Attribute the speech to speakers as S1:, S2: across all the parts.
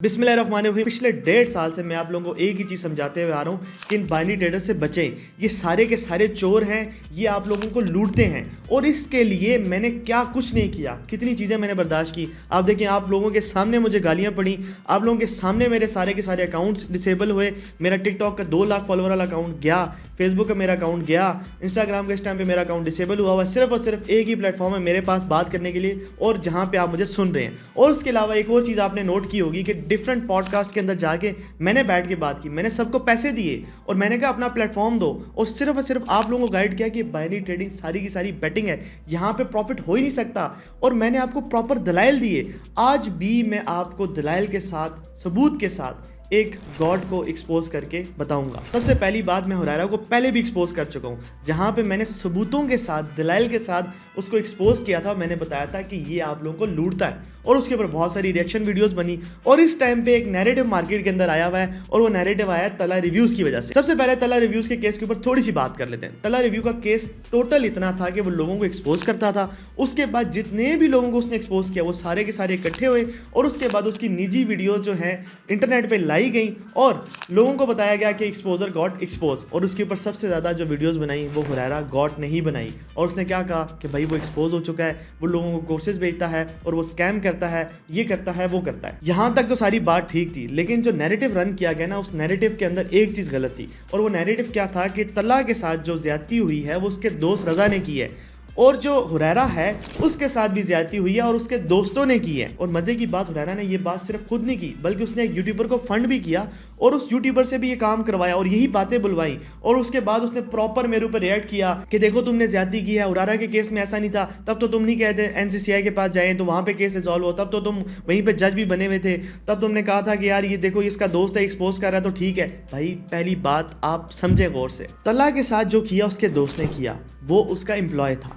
S1: बिस्मिल्लाहिर्रहमानिर्रहीम। पिछले 1.5 साल से मैं आप लोगों को एक ही चीज़ समझाते हुए आ रहा हूँ कि इन बाइनरी ट्रेडर से बचें। ये सारे के सारे चोर हैं, ये आप लोगों को लूटते हैं और इसके लिए मैंने क्या कुछ नहीं किया, कितनी चीज़ें मैंने बर्दाश्त की। आप देखिए, आप लोगों के सामने मुझे गालियाँ पड़ी, आप लोगों के सामने मेरे सारे के सारे अकाउंट्स डिसेबल हुए। मेरा टिकटॉक का 2 लाख फॉलोवर वाला अकाउंट गया, फेसबुक का मेरा अकाउंट गया, इंस्टाग्राम के इस टाइम पे मेरा अकाउंट डिसेबल हुआ है। सिर्फ और सिर्फ एक ही प्लेटफॉर्म है मेरे पास बात करने के लिए और जहाँ पे आप मुझे सुन रहे हैं। और उसके अलावा एक और चीज़ आपने नोट की होगी कि डिफरेंट पॉडकास्ट के अंदर जाके मैंने बैठ के बात की, मैंने सबको पैसे दिए और मैंने कहा अपना प्लेटफॉर्म दो और सिर्फ आप लोगों को गाइड किया कि बाइनरी ट्रेडिंग सारी की सारी बेटिंग है, यहाँ पे प्रॉफिट हो ही नहीं सकता। और मैंने आपको प्रॉपर दलाइल दिए। आज भी मैं आपको दलाइल के साथ, सबूत के साथ एक गॉड को एक्सपोज करके बताऊंगा। सबसे पहली बात, मैं हुरैरा को पहले भी एक्सपोज कर चुका हूं, जहां पे मैंने सबूतों के साथ, दलाइल के साथ उसको एक्सपोज किया था। मैंने बताया था कि ये आप लोगों को लूटता है और उसके ऊपर बहुत सारी रिएक्शन वीडियोस बनी और इस टाइम पे एक नैरेटिव मार्केट के अंदर आया हुआ है और वो नैरेटिव आया है तला रिव्यूज की वजह से। सबसे पहले तला रिव्यूज के केस के ऊपर थोड़ी सी बात कर लेते हैं। तला रिव्यू का केस टोटल इतना था कि वो लोगों को एक्सपोज करता था, उसके बाद जितने भी लोगों को उसने एक्सपोज किया वो सारे के सारे इकट्ठे हुए और उसके बाद उसकी निजी वीडियो जो है इंटरनेट पे लाई गई और लोगों को बताया गया कि एक्सपोजर गॉट एक्सपोज। और उसके ऊपर सबसे ज़्यादा जो वीडियोस बनाई वो हुरैरा गॉट ने ही बनाई और उसने क्या कहा कि भाई वो एक्सपोज हो चुका है, वो लोगों को कोर्सेज बेचता है और वो स्कैम करता है, ये करता है, वो करता है। यहाँ तक तो सारी बात ठीक थी, लेकिन जो नैरेटिव रन किया गया ना, उस नैरेटिव के अंदर एक चीज़ गलत थी और वो नैरेटिव क्या था कि तला के साथ जो ज्यादती हुई है वो उसके दोस्त रजा ने की है और जो हुरैरा है उसके साथ भी ज्यादती हुई है और उसके दोस्तों ने की है। और मजे की बात, हुरैरा ने ये बात सिर्फ खुद नहीं की बल्कि उसने एक यूट्यूबर को फंड भी किया और उस यूट्यूबर से भी ये काम करवाया और यही बातें बुलवाई और उसके बाद उसने प्रॉपर मेरे ऊपर रिएक्ट किया कि देखो तुमने ज्यादती की है, हुरैरा के केस में ऐसा नहीं था, तब तो तुम नहीं कहते NCCI के पास जाएं तो वहां पे केस रिजॉल्व हो, तब तो तुम वहीं पे जज भी बने हुए थे, तब तुमने कहा था कि यार ये देखो इसका दोस्त है एक्सपोज कर रहा है तो ठीक है। भाई पहली बात आप समझे गौर से, तला के साथ जो किया उसके दोस्त ने किया, वो उसका एम्प्लॉय था।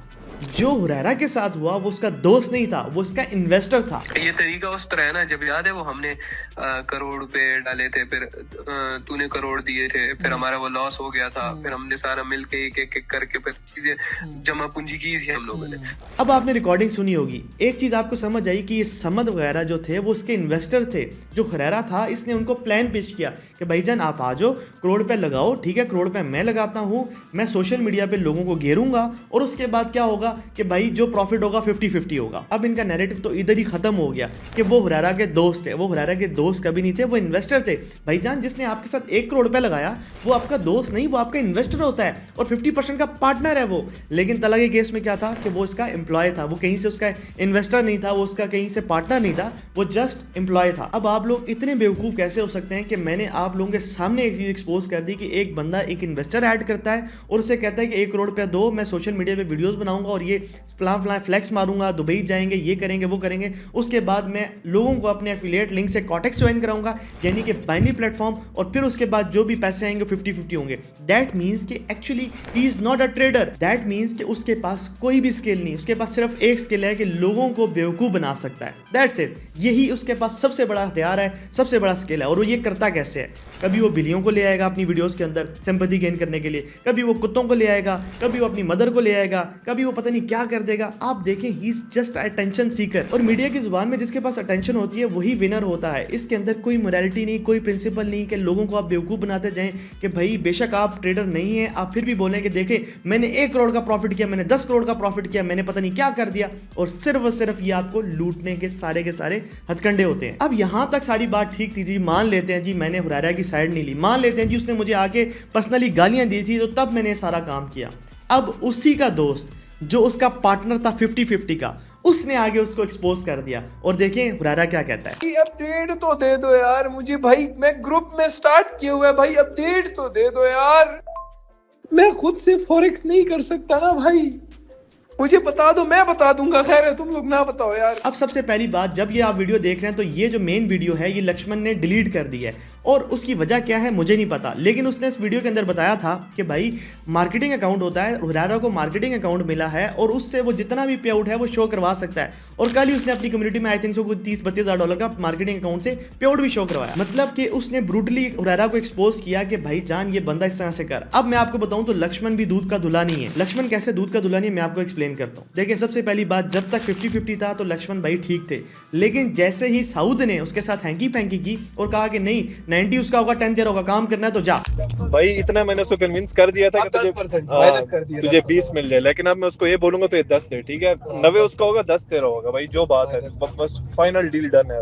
S1: जो हुरैरा के साथ हुआ वो उसका दोस्त नहीं था, वो उसका इन्वेस्टर था।
S2: ये तरीका उस तरह है ना, जब याद है वो हमने करोड़ रुपए डाले थे, फिर तूने करोड़ दिए थे, फिर हमारा वो लॉस हो गया था, फिर हमने सारा मिलके एक एक करके फिर चीजें जमा पूंजी की थी हम लोगों ने।
S1: अब आपने रिकॉर्डिंग सुनी होगी, एक चीज आपको समझ आई कि ये समद वगैरह जो थे वो उसके इन्वेस्टर थे। जो हुरैरा था इसने उनको प्लान पेश किया कि भाईजान आप आ जाओ, करोड़ रुपए लगाओ, ठीक है करोड़ रुपए मैं लगाता हूँ, मैं सोशल मीडिया पे लोगों को घेरूंगा और उसके बाद क्या होगा कि भाई जो प्रॉफिट होगा 50-50 होगा। अब इनका नैरेटिव तो इधर ही खत्म हो गया कि वो हुरैरा के दोस्त थे। वो हुरैरा के दोस्त कभी नहीं थे, वो इन्वेस्टर थे। भाईजान जिसने आपके साथ 1 करोड़ रुपए लगाया वो आपका दोस्त नहीं, वो आपका इन्वेस्टर होता है और 50% का पार्टनर है वो। लेकिन तला के केस में क्या था कि वो इसका एम्प्लॉय था, वो कहीं से उसका इन्वेस्टर नहीं था, वो उसका कहीं से पार्टनर नहीं था, वो जस्ट एम्प्लॉय था। अब आप लोग इतने बेवकूफ़ कैसे हो सकते हैं कि मैंने आप लोगों के सामने एक चीज़ एक्सपोज कर दी कि एक बंदा एक इन्वेस्टर ऐड करता है और उसे कहता है कि 1 करोड़ रुपया दो, मैं सोशल मीडिया पर वीडियोज़ बनाऊंगा और ये फलां फ्लैक्स मारूंगा, दुबई जाएंगे, ये करेंगे, वो करेंगे, उसके बाद मैं लोगों को अपने एफिलिएट लिंक से कॉटेक्स ज्वाइन कराऊंगा, यानी कि बाइनरी प्लेटफॉर्म, और फिर उसके बाद जो भी पैसे आएंगे 50-50 होंगे। दैट मीन्स कि actually he is not a trader. That means कि उसके पास कोई भी स्किल नहीं, उसके पास सिर्फ एक स्किल है कि लोगों को बेवकूफ़ बना सकता है। That's it. यही उसके पास सबसे बड़ा हथियार है, सबसे बड़ा स्किल है। और वो ये करता कैसे है? कभी वो बिल्लियों को ले आएगा अपनी वीडियोस के अंदर सिंपैथी गेन करने के लिए, कभी वो कुत्तों को ले आएगा, कभी वो अपनी मदर को ले आएगा, कभी वो पता नहीं क्या कर देगा। आप देखें, he is just attention seeker. और मीडिया की जुबान में जिसके पास अटेंशन होती है वही विनर होता है। इसके अंदर कोई मोरालिटी नहीं, कोई प्रिंसिपल नहीं कि लोगों को आप बेवकूफ़ बनाते जाएं कि भाई बेशक आप ट्रेडर नहीं है, आप फिर भी बोलें कि देखें मैंने 1 करोड़ का प्रॉफिट किया, मैंने 10 करोड़ का प्रॉफिट किया, मैंने पता नहीं क्या कर दिया। और सिर्फ ये आपको लूटने के सारे हथकंडे होते हैं। अब यहां तक सारी बात ठीक थी जी, मान लेते हैं जी मैंने हुरैरा की साइड नहीं ली, मान लेते हैं जी उसने मुझे आके पर्सनली गालियां दी थी, तो तब मैंने सारा काम किया। अब उसी का दोस्त जो उसका पार्टनर था 50-50 का, उसने आगे उसको एक्सपोज कर दिया और देखें हुरैरा क्या कहता है।
S3: अपडेट तो दे दो यार मुझे भाई, मैं ग्रुप में स्टार्ट किया हुआ है भाई, अपडेट तो दे दो यार। मैं खुद से फॉरेक्स नहीं कर सकता ना भाई, मुझे बता दो, मैं बता दूंगा। खैर है तुम लोग ना बताओ यार।
S1: अब सबसे पहली बात, जब ये आप वीडियो देख रहे हैं तो ये जो मेन वीडियो है ये लक्ष्मण ने डिलीट कर दी है और उसकी वजह क्या है मुझे नहीं पता, लेकिन उसने इस वीडियो के अंदर बताया था कि भाई मार्केटिंग अकाउंट होता है, हुरैरा को मार्केटिंग अकाउंट मिला है और उससे वो जितना भी पे आउट है वो शो करवा सकता है। और कल ही उसने अपनी कम्युनिटी में आई थिंक सो 30-32 हज़ार डॉलर का मार्केटिंग अकाउंट से पे आउट भी शो करवाया। मतलब कि उसने ब्रूटली हुरैरा को एक्सपोज किया कि भाई जान ये बंदा इस तरह से कर। अब मैं आपको बताऊं तो लक्ष्मण भी दूध का धुला नहीं है। लक्ष्मण कैसे दूध का धुला नहीं है मैं आपको एक्सप्लेन एक्सप्लेन करता हूँ। देखिए सबसे पहली बात, जब तक 50-50 था तो लक्ष्मण भाई ठीक थे, लेकिन जैसे ही साउद ने उसके साथ हैंकी पैंकी की और कहा कि नहीं 90 उसका होगा 10 तेरा होगा, काम करना है तो जा
S4: भाई, इतना मैंने उसको कन्विंस कर दिया था कि तुझे 20 मिल जाए, लेकिन अब मैं उसको ये बोलूंगा तो ये 10 दे, ठीक है, 90 उसका होगा 10 तेरा होगा भाई, जो बात है बस फाइनल डील डन है।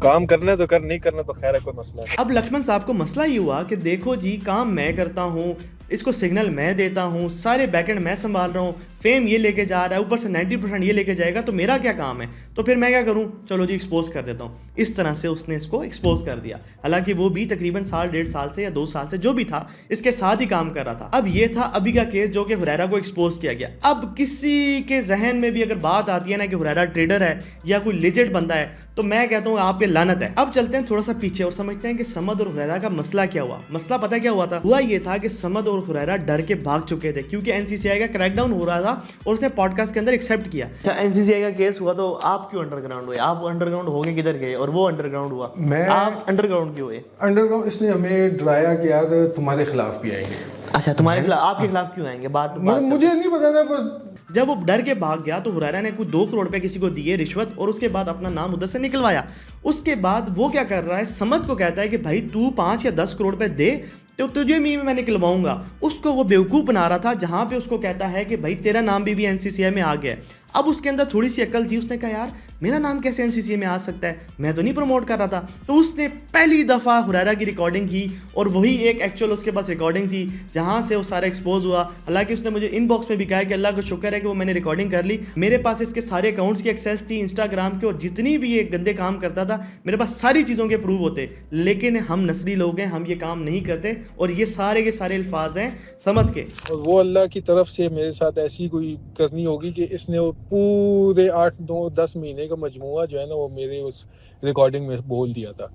S4: काम करने तो कर, नहीं करना तो खैर है, कोई मसला नहीं।
S1: अब लक्ष्मण साहब को मसला ये हुआ कि देखो जी काम मैं करता हूँ, इसको सिग्नल मैं देता हूँ, सारे बैकएंड मैं संभाल रहा हूँ, फेम ये लेके जा रहा है, ऊपर से 90% ये लेके जाएगा, तो मेरा क्या काम है, तो फिर मैं क्या करूँ, चलो जी एक्सपोज कर देता हूँ। इस तरह से उसने इसको एक्सपोज कर दिया। हालांकि वो भी तकरीबन 1.5 साल से या 2 साल से जो भी था इसके साथ ही काम कर रहा था। अब ये था अभी का केस जो कि हुरैरा को एक्सपोज किया गया। अब किसी के जहन में भी अगर बात आती है ना कि हुरैरा ट्रेडर है या कोई लेजेंड बंदा है, तो मैं कहता हूँ आप पे लानत है। अब चलते हैं थोड़ा सा पीछे और समझते हैं कि समद और हुरैरा का मसला क्या हुआ। मसला पता क्या हुआ था? हुआ ये था कि समद और हुरैरा डर के भाग चुके थे क्योंकि एनसीसीआई का क्रैकडाउन हो रहा था और उसने पॉडकास्ट के अंदर एक्सेप्ट किया। अच्छा, एनसीसीआई का केस हुआ तो आप क्यों अंडरग्राउंड हुए? आप अंडरग्राउंड हो गए किधर गए और वो अंडरग्राउंड हुआ, आप अंडरग्राउंड क्यों हुए?
S5: अंडरग्राउंड इसने हमें डराया कि यार तुम्हारे खिलाफ भी आएंगे।
S1: अच्छा, तुम्हारे खिलाफ, आपके खिलाफ क्यों आएंगे?
S5: मुझे नहीं पता था, बस
S1: जब वो डर के भाग गया तो हुरैरा ने कुछ 2 करोड़ रुपए किसी को दिए रिश्वत और उसके बाद अपना नाम उधर से निकलवाया। उसके बाद वो क्या कर रहा है, समद को कहता है कि भाई तू 5 या 10 करोड़ रुपए दे तो तुझे भी मैं निकलवाऊंगा। उसको वो बेवकूफ़ बना रहा था, जहां पे उसको कहता है कि भाई तेरा नाम भी एनसीसीआई में आ गया है। अब उसके अंदर थोड़ी सी अकल थी, उसने कहा यार मेरा नाम कैसे एनसीसीआई में आ सकता है, मैं तो नहीं प्रमोट कर रहा था। तो उसने पहली दफ़ा हुरैरा की रिकॉर्डिंग की और वही एक एक्चुअल उसके पास रिकॉर्डिंग थी जहाँ से वो सारा एक्सपोज हुआ। हालांकि उसने मुझे इनबॉक्स में भी कहा कि अल्लाह का शुक्र है कि वो मैंने रिकॉर्डिंग कर ली, मेरे पास इसके सारे अकाउंट्स की एक्सेस थी इंस्टाग्राम के, और जितनी भी ये गंदे काम करता था मेरे पास सारी चीज़ों के प्रूफ होते। लेकिन हम नस्ली लोग हैं, हम ये काम नहीं करते, और ये सारे के सारे अल्फाज हैं समझ के।
S3: और वो अल्लाह की तरफ से मेरे साथ ऐसी कोई करनी होगी कि इसने वो पूरे 8-9-10 महीने का मजमुआ जो है ना वो मेरे उस रिकॉर्डिंग में बोल दिया था।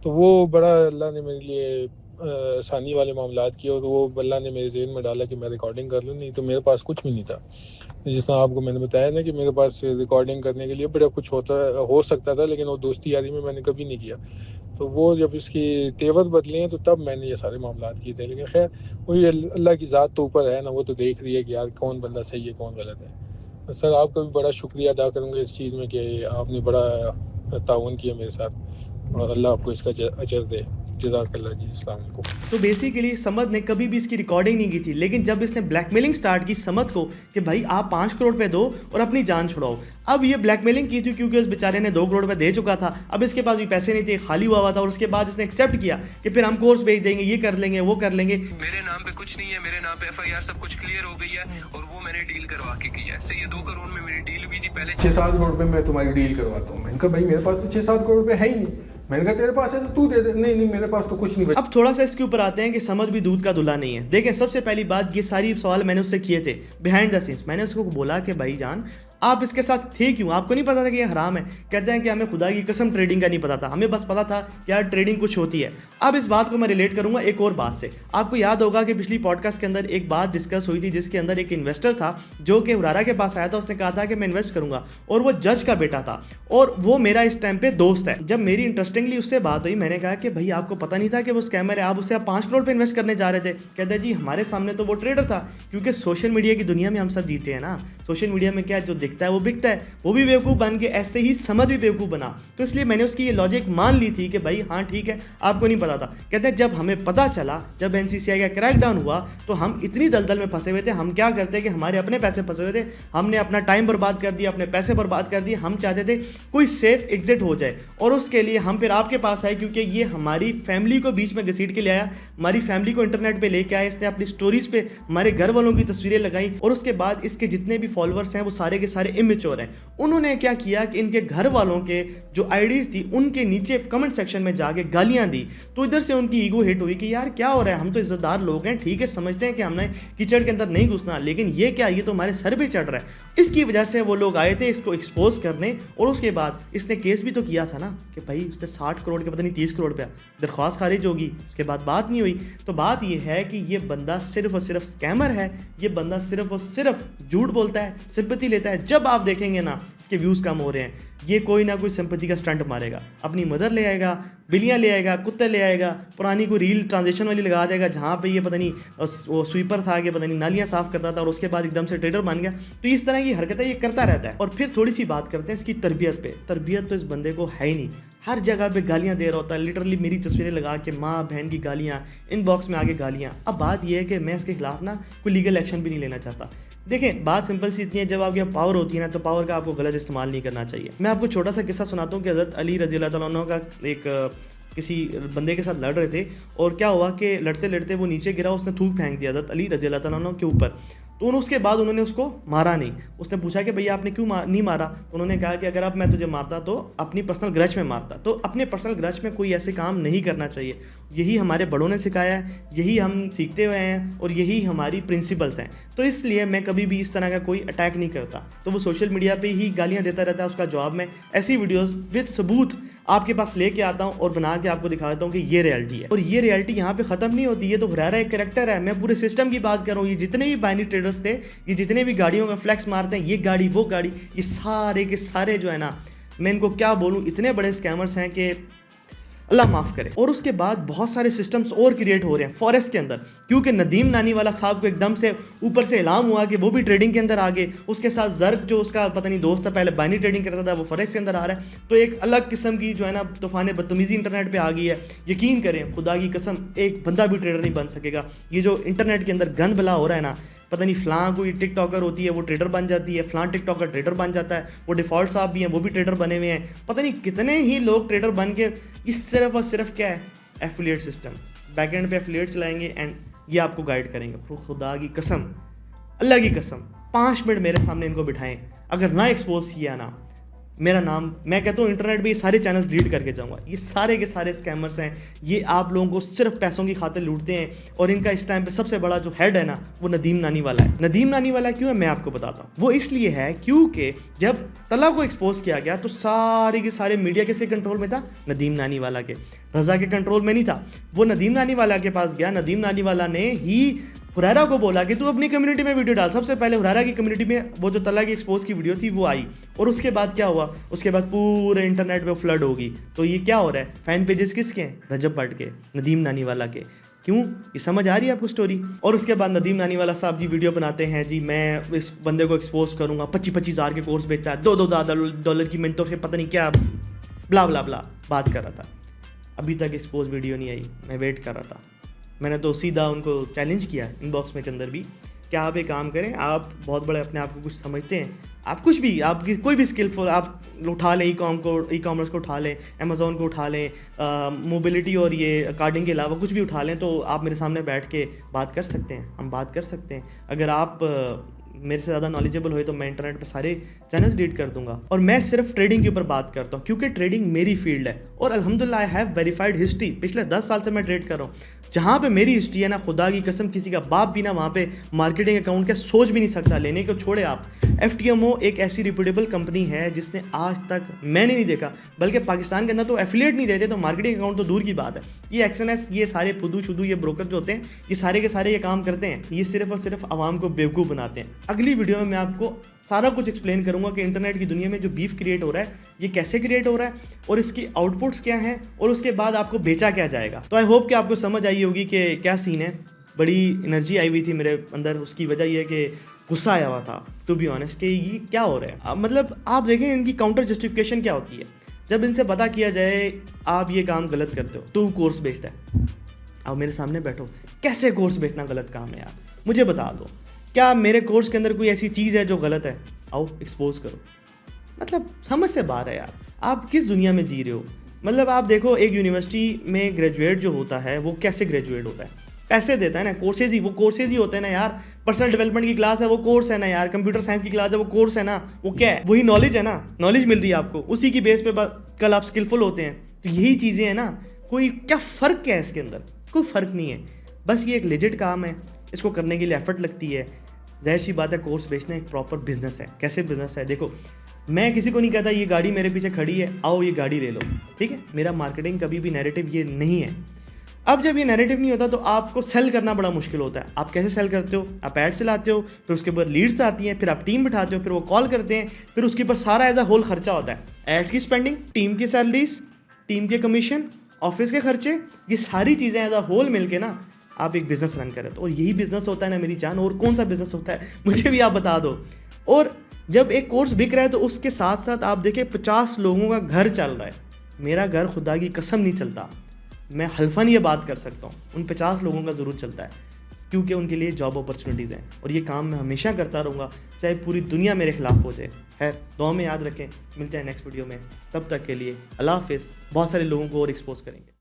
S3: तो वो बड़ा अल्लाह ने मेरे लिए आसानी वाले मामलात किए, और वो अल्लाह ने मेरे जहन में डाला कि मैं रिकॉर्डिंग कर लूँ, नहीं तो मेरे पास कुछ भी नहीं था। जिस तरह आपको मैंने बताया ना कि मेरे पास रिकॉर्डिंग करने के लिए बड़ा कुछ हो सकता था, लेकिन वो दोस्ती यारी में मैंने कभी नहीं किया। तो वो जब इसकी तेवर बदले हैं तो तब मैंने ये सारे मामलात किए थे। लेकिन खैर वही अल्लाह की ज़ात तो ऊपर है ना, वो तो देख रही है कि यार कौन बंदा सही है कौन गलत है। सर आपका भी बड़ा शुक्रिया अदा करूँगा इस चीज़ में कि आपने बड़ा ताउन किया मेरे साथ, और अल्लाह आपको इसका अजर दे। जज़ाकल्लाह जी, अस्सलाम वालेकुम।
S1: तो बेसिकली समद ने कभी भी इसकी रिकॉर्डिंग नहीं की थी, लेकिन जब इसने ब्लैकमेलिंग स्टार्ट की समद को कि भाई आप 5 करोड़ रुपए दो और अपनी जान छुड़ाओ। अब ये ब्लैकमेलिंग की थी क्योंकि उस बेचारे ने 2 करोड़ रुपए दे चुका था, अब इसके पास भी पैसे नहीं थे, खाली हुआ था। और उसके बाद इसने एक्सेप्ट किया कि फिर हम कोर्स भेज देंगे, ये कर लेंगे, वो कर लेंगे।
S2: मेरे नाम पे कुछ नहीं है, मेरे नाम पे FIR सब कुछ क्लियर हो गई है, और वो मैंने डील करवा के की है। सही है, 2 करोड़ में मेरी डील हुई थी पहले।
S5: 6-7 करोड़ रुपए मैं तुम्हारी डील करवाता हूँ। मैंने कहा भाई मेरे पास तो 6-7 करोड़ रुपए है ही नहीं। मैंने कहा तेरे पास है तो तू दे दे। नहीं मेरे पास तो कुछ नहीं।
S1: अब थोड़ा सा इसके ऊपर आते हैं कि समद भी दूध का दूल्हा नहीं है। देखें सबसे पहली बात, ये सारी सवाल मैंने उससे किए थे बिहाइंड द सीन्स। मैंने उसको बोला कि भाई जान आप इसके साथ थे क्यों, आपको नहीं पता था कि ये हराम है? कहते हैं कि हमें खुदा की कसम ट्रेडिंग का नहीं पता था, हमें बस पता था कि यार ट्रेडिंग कुछ होती है। अब इस बात को मैं रिलेट करूंगा एक और बात से। आपको याद होगा कि पिछली पॉडकास्ट के अंदर एक बात डिस्कस हुई थी जिसके अंदर एक इन्वेस्टर था जो कि हुरैरा के पास आया था। उसने कहा था कि मैं इन्वेस्ट करूंगा, और वो जज का बेटा था और वो मेरा इस टाइम पे दोस्त है। जब मेरी इंटरेस्टिंगली उससे बात हुई, मैंने कहा कि भाई आपको पता नहीं था कि वो स्कैमर है, आप उससे 5 करोड़ पे इन्वेस्ट करने जा रहे थे? कहते हैं जी हमारे सामने तो वो ट्रेडर था, क्योंकि सोशल मीडिया की दुनिया में हम सब जीते हैं ना। सोशल मीडिया में क्या जो दिखता है वो बिकता है। वो भी बेवकूफ़ बन के ऐसे ही समझ भी बेवकूफ़ बना। तो इसलिए मैंने उसकी ये लॉजिक मान ली थी कि भाई हाँ ठीक है आपको नहीं पता था। कहते हैं जब हमें पता चला, जब एनसीसीआई का क्रैकडाउन हुआ, तो हम इतनी दलदल में फंसे हुए थे। हम क्या करते कि हमारे अपने पैसे फंसे हुए थे, हमने अपना टाइम बर्बाद कर दिया, अपने पैसे बर्बाद कर दिए। हम चाहते थे कोई सेफ एग्जिट हो जाए, और उसके लिए हम फिर आपके पास आए, क्योंकि ये हमारी फैमिली को बीच में घसीट के ले आया, हमारी फैमिली को इंटरनेट पर लेके आया। इसने अपनी स्टोरीज पे हमारे घर वालों की तस्वीरें लगाई, और उसके बाद इसके जितने भी फॉलोअर्स हैं वो सारे के सारे इमेच्योर हैं। उन्होंने क्या किया कि इनके घर वालों के जो आईडीज थी उनके नीचे कमेंट सेक्शन में जाके गालियां दी। तो इधर से उनकी ईगो हिट हुई कि यार क्या हो रहा है, हम तो इज्जतदार लोग हैं, ठीक है समझते हैं कि हमने कीचड़ के अंदर नहीं घुसना, लेकिन ये क्या, ये तो हमारे सर पे चढ़ रहा है। इसकी वजह से वो लोग आए थे इसको एक्सपोज करने, और उसके बाद इसने केस भी तो किया था ना कि भाई उसने 60 करोड़ के पता नहीं 30 करोड़ रुपया दरख्वास्त खारिज होगी, उसके बाद बात नहीं हुई। तो बात ये है कि ये बंदा सिर्फ और सिर्फ स्कैमर है, ये बंदा सिर्फ और सिर्फ झूठ बोलता है, सिंपैथी लेता है, जब आप देखेंगे ना इसके व्यूज़ कम हो रहे हैं, ये कोई ना कोई सिंपैथी का स्टंट मारेगा, अपनी मदर ले आएगा, बिल्लियाँ ले आएगा, कुत्ते ले आएगा, पुरानी कोई रील ट्रांजेक्शन वाली लगा देगा जहाँ पे ये पता नहीं वो स्वीपर था कि पता नहीं नालियाँ साफ़ करता था और उसके बाद एकदम से ट्रेडर बन गया। तो इस तरह की हरकतें ये करता रहता है। और फिर थोड़ी सी बात करते हैं इसकी तरबियत पे। तरबियत तो इस बंदे को है ही नहीं, हर जगह पे गालियाँ दे रहा होता है, लिटरली मेरी तस्वीरें लगा के माँ बहन की गालियाँ, इनबॉक्स में आगे गालियाँ। अब बात यह है कि मैं इसके खिलाफ ना कोई लीगल एक्शन भी नहीं लेना चाहता। देखें, बात सिंपल सी इतनी है, जब आपके पावर होती है ना तो पावर का आपको गलत इस्तेमाल नहीं करना चाहिए। मैं आपको छोटा सा किस्सा सुनाता हूँ कि हज़रत अली रज़ी अल्लाह तआला अन्हु का एक किसी बंदे के साथ लड़ रहे थे और क्या हुआ कि लड़ते लड़ते वो नीचे गिरा, उसने थूक फेंक दिया हज़रत अली रज़ी अल्लाह तआला अन्हु के ऊपर। तो उसके बाद उन्होंने उसको मारा नहीं। उसने पूछा कि भैया आपने क्यों नहीं मारा? तो उन्होंने कहा कि अगर अब मैं तुझे मारता तो अपनी पर्सनल ग्रज में मारता। तो अपने पर्सनल ग्रज में कोई ऐसे काम नहीं करना चाहिए। यही हमारे बड़ों ने सिखाया है, यही हम सीखते हुए हैं और यही हमारी प्रिंसिपल्स हैं। तो इसलिए मैं कभी भी इस तरह का कोई अटैक नहीं करता। तो वो सोशल मीडिया पे ही गालियाँ देता रहता है, उसका जवाब मैं ऐसी वीडियोज़ विद सबूत आपके पास लेके आता हूँ और बना के आपको दिखा देता हूँ कि ये रियलिटी है। और ये रियलिटी यहाँ पे ख़त्म नहीं होती। ये तो हुरैरा एक कैरेक्टर है। मैं पूरे सिस्टम की बात कर रहा हूँ। ये जितने भी बाइनरी ट्रेडर्स थे, ये जितने भी गाड़ियों का फ्लैक्स मारते हैं, ये गाड़ी वो गाड़ी, ये सारे के सारे जो है ना, मैं इनको क्या बोलूँ, इतने बड़े स्कैमर्स हैं कि अल्लाह माफ़ करे। और उसके बाद बहुत सारे सिस्टम्स और क्रिएट हो रहे हैं फॉरेस्ट के अंदर, क्योंकि नदीम नानीवाला साहब को एकदम से ऊपर से इलाम हुआ कि वो भी ट्रेडिंग के अंदर आ गए। उसके साथ जर्क जो उसका पता नहीं दोस्त था, पहले बाइनरी ट्रेडिंग करता था, वो फॉरेस्ट के अंदर आ रहा है। तो एक अलग किस्म की जो है ना तूफान बदतमीज़ी इंटरनेट पर आ गई है। यकीन करें, खुदा की कसम, एक बंदा भी ट्रेडर नहीं बन सकेगा। ये जो इंटरनेट के अंदर गंद भला हो रहा है ना, पता नहीं फ़लाँ कोई टिकटॉकर होती है वो ट्रेडर बन जाती है, फ़लाँ टिकटॉकर ट्रेडर बन जाता है, वो डिफ़ॉल्ट साहब भी हैं वो भी ट्रेडर बने हुए हैं। पता नहीं कितने ही लोग ट्रेडर बन के इस सिर्फ और सिर्फ क्या है, एफिलिएट सिस्टम, बैकएंड पे एफिलिएट चलाएंगे एंड ये आपको गाइड करेंगे। खुदा की कसम, अल्लाह की कसम, 5 मिनट मेरे सामने इनको बिठाएं, अगर ना एक्सपोज किया ना, मेरा नाम, मैं कहता हूँ इंटरनेट पे ये सारे चैनल्स डिलीट करके जाऊँगा। ये सारे के सारे स्कैमर्स हैं। ये आप लोगों को सिर्फ पैसों की खातिर लूटते हैं। और इनका इस टाइम पे सबसे बड़ा जो हेड है ना, वो नदीम नानी वाला है। नदीम नानी वाला क्यों है मैं आपको बताता हूँ। वो इसलिए है क्योंकि जब तला को एक्सपोज किया गया तो सारे के सारे मीडिया किसके कंट्रोल में था? नदीम नानी वाला के, रज़ा के कंट्रोल में नहीं था। वो नदीम नानी वाला के पास गया, नदीम नानी वाला ने ही हुरैरा को बोला कि तू अपनी कम्युनिटी में वीडियो डाल। सबसे पहले हुरैरा की कम्युनिटी में वो जो तला की एक्सपोज की वीडियो थी वो आई, और उसके बाद क्या हुआ, उसके बाद पूरे इंटरनेट पे फ्लड होगी। तो ये क्या हो रहा है, फैन पेजेस किसके हैं? रजब भट्ट के, नदीम नानी वाला के। क्यों, ये समझ आ रही है आपको स्टोरी? और उसके बाद नदीम नानी वाला साहब जी वीडियो बनाते हैं, जी मैं इस बंदे को एक्सपोज करूँगा, 25-25 हज़ार के कोर्स बेचता है, $2,000 की मिनटों से पता नहीं क्या ब्ला ब्ला ब्ला बात कर रहा था। अभी तक एक्सपोज वीडियो नहीं आई, मैं वेट कर रहा था। मैंने तो सीधा उनको चैलेंज किया इनबॉक्स में के अंदर भी, क्या आप एक काम करें, आप बहुत बड़े अपने आप को कुछ समझते हैं, आप कुछ भी, आपकी कोई भी स्किलफुल आप उठा लें, ई कॉमर्स को उठा लें, अमेज़ोन को उठा लें, मोबिलिटी और ये कार्डिंग के अलावा कुछ भी उठा लें, तो आप मेरे सामने बैठ के बात कर सकते हैं, हम बात कर सकते हैं। अगर आप मेरे से ज़्यादा नॉलेजेबल हुए तो मैं इंटरनेट पे सारे चैनल्स डिलीट कर दूंगा। और मैं सिर्फ ट्रेडिंग के ऊपर बात करता हूँ क्योंकि ट्रेडिंग मेरी फील्ड है और अल्हम्दुलिल्लाह आई हैव वेरीफाइड हिस्ट्री। पिछले 10 साल से मैं ट्रेड कर रहा हूँ। जहाँ पे मेरी हिस्ट्री है ना, खुदा की कसम किसी का बाप भी ना वहाँ पे मार्केटिंग अकाउंट का सोच भी नहीं सकता लेने को, छोड़े आप। FTMO एक ऐसी रिप्यूटेबल कंपनी है जिसने आज तक मैंने नहीं देखा, बल्कि पाकिस्तान के अंदर तो एफिलिएट नहीं देते, तो मार्केटिंग अकाउंट तो दूर की बात है। ये XNS, ये सारे फुदू शुदू ये ब्रोकर जो होते हैं, ये सारे के सारे ये काम करते हैं, ये सिर्फ और सिर्फ आवाम को बेवकूफ़ बनाते हैं। अगली वीडियो में मैं आपको सारा कुछ एक्सप्लेन करूंगा कि इंटरनेट की दुनिया में जो बीफ क्रिएट हो रहा है ये कैसे क्रिएट हो रहा है और इसकी आउटपुट्स क्या हैं और उसके बाद आपको बेचा क्या जाएगा। तो आई होप कि आपको समझ आई होगी कि क्या सीन है। बड़ी एनर्जी आई हुई थी मेरे अंदर, उसकी वजह ये है कि गुस्सा आया हुआ था टू बी ऑनेस्ट कि ये क्या हो रहा है। अब मतलब आप देखें इनकी काउंटर जस्टिफिकेशन क्या होती है। जब इनसे पता किया जाए आप ये काम गलत करते हो, तू कोर्स बेचता है, अब मेरे सामने बैठो, कैसे कोर्स बेचना गलत काम है यार, मुझे बता दो, क्या मेरे कोर्स के अंदर कोई ऐसी चीज़ है जो गलत है, आओ एक्सपोज करो। मतलब समझ से बाहर है यार, आप किस दुनिया में जी रहे हो। मतलब आप देखो एक यूनिवर्सिटी में ग्रेजुएट जो होता है वो कैसे ग्रेजुएट होता है, पैसे देता है ना, कोर्सेज ही, वो कोर्सेज ही होते हैं ना यार। पर्सनल डेवलपमेंट की क्लास है वो कोर्स है ना यार, कंप्यूटर साइंस की क्लास है वो कोर्स है ना, वो क्या है, वही नॉलेज है ना, नॉलेज मिल रही है आपको, उसी की बेस पे कल आप स्किलफुल होते हैं। तो यही चीज़ें हैं ना, कोई क्या फ़र्क क्या है इसके अंदर, कोई फ़र्क नहीं है। बस ये एक लेजिट काम है, इसको करने के लिए एफर्ट लगती है। जाहिर सी बात है कोर्स बेचना एक प्रॉपर बिजनेस है। कैसे बिजनेस है, देखो मैं किसी को नहीं कहता ये गाड़ी मेरे पीछे खड़ी है आओ ये गाड़ी ले लो, ठीक है, मेरा मार्केटिंग कभी भी नैरेटिव ये नहीं है। अब जब ये नैरेटिव नहीं होता तो आपको सेल करना बड़ा मुश्किल होता है। आप कैसे सेल करते हो? आप एड चलाते हो, फिर उसके ऊपर लीड्स आती हैं, फिर आप टीम बिठाते हो, फिर वो कॉल करते हैं, फिर उसके ऊपर सारा एज अ होल खर्चा होता है। एड्स की स्पेंडिंग, टीम की सैलरीज, टीम के कमीशन, ऑफिस के खर्चे, ये सारी चीज़ें एज अ होल मिलके ना आप एक बिज़नेस रन करें। तो और यही बिज़नेस होता है ना मेरी जान, और कौन सा बिज़नेस होता है मुझे भी आप बता दो। और जब एक कोर्स बिक रहा है तो उसके साथ साथ आप देखें 50 लोगों का घर चल रहा है। मेरा घर खुदा की कसम नहीं चलता, मैं हल्फन ये बात कर सकता हूँ, उन 50 लोगों का ज़रूर चलता है, क्योंकि उनके लिए जॉब अपॉर्चुनिटीज़ हैं। और ये काम मैं हमेशा करता रहूँगा, चाहे पूरी दुनिया मेरे खिलाफ हो जाए। है दुआ में याद रखें, मिलते हैं नेक्स्ट वीडियो में, तब तक के लिए अल्लाह हाफिज़। बहुत सारे लोगों को और एक्सपोज करेंगे।